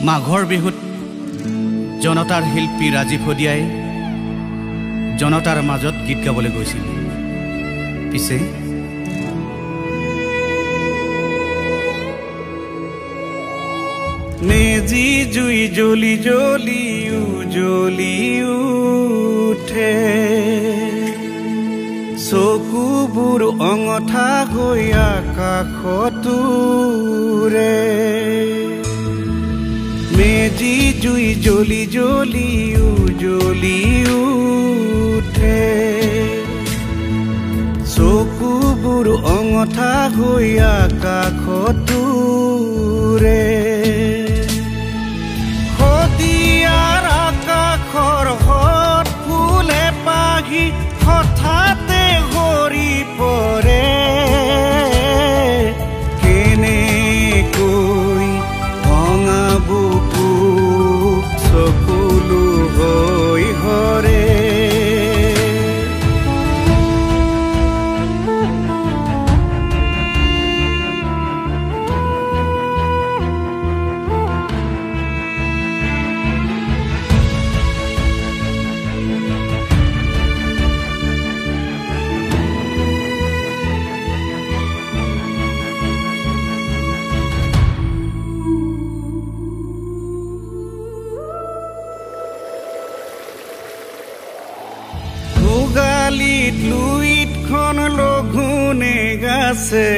মাঘৰ বিহুত জনতাৰ শিল্পী ৰাজীৱ হদিয়াই জনতাৰ মাজত গীত গাবলৈ গৈছিল। পিছে মেজি জুই জ্বলি জ্বলি জ্বলি উঠে, চকুবোৰ অঙঠা হৈ আকাশতোৰে। মেজি জুই জ্বলি জ্বলি জ্বলি উঠে, চকুবোৰ অঙঠা হৈ আকাশতোৰে। শদিয়াৰ আকাশৰ হত ফুলে পাহি হঠাতে সৰি পৰে। কেনেকৈ ভঙা বুকু চকুলো হৈ হৰে। ভোগালীত লুইতখন লঘোনে গাছে,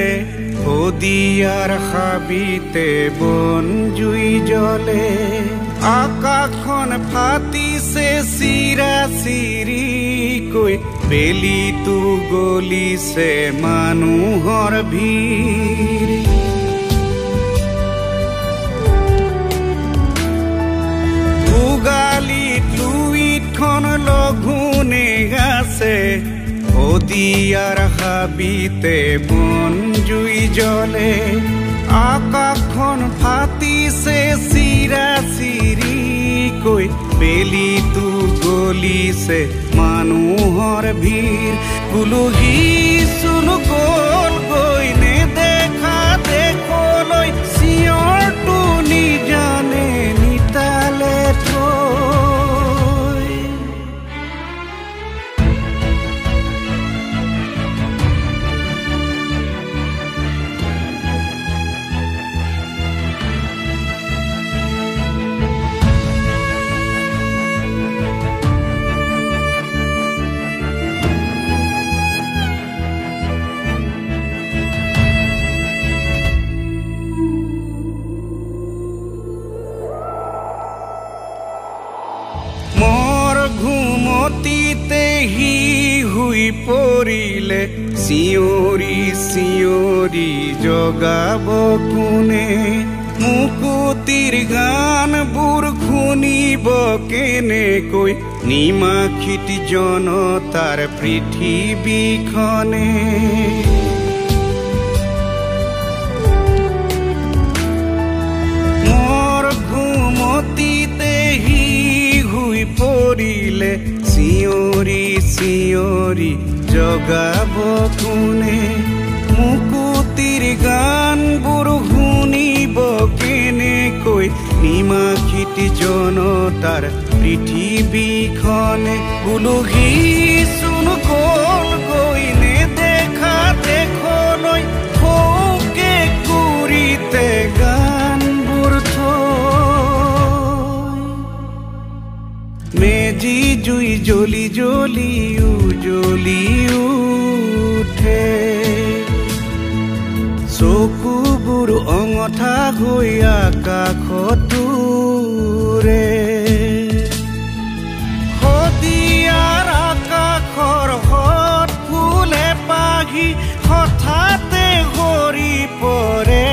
শদিয়াৰ হাবিতে বন জুই জ্বলে। আকাশখন ফাটিছে চিৰা চিৰিকৈ, বেলিটো গলিছে মানুহৰ ভিৰ। ভোগালীত লুইতখন লঘোনে গাছে, শদিয়াৰ হাবিতে বন জুই জ্বলে। আকাশখন ফাটিছে চিৰা চিৰিকৈ, বেলিটো গলিছে মানুহৰ ভিৰ। কুলুহী চুল গল গৈ নেদেখা দেশলৈ, চিঞৰটো নিজানে নিতালে থৈ। ঘুমতিতে সি শুই পৰিলে, চিঞৰি চিঞৰি জগাব কোনে। মুকুতিৰ গানবোৰ শুনিব কেনেকৈ, নিমাখিত জনতাৰ পৃথিৱীখনে। মোৰ ঘুমতিতে সি শুই পৰিলে, চিঞৰি চিঞৰি জগাব কোনে। মুকুতিৰ গানবোৰ শুনিব কেনেকৈ, নিমাখিত জনতাৰ পৃথিৱীখনে। উলুহি চোন গল গৈ নেদেখা দেশলৈ, শোকে কুৰিতে গানবোৰ থৈ। মেজি জুই জ্বলি জ্বলি জ্বলি উঠে, চকুবোৰ অঙঠা হৈ আকাশতোৰে। শদিয়াৰ আকাশৰ হত ফুলে পাহি হঠাতে সৰি পৰে।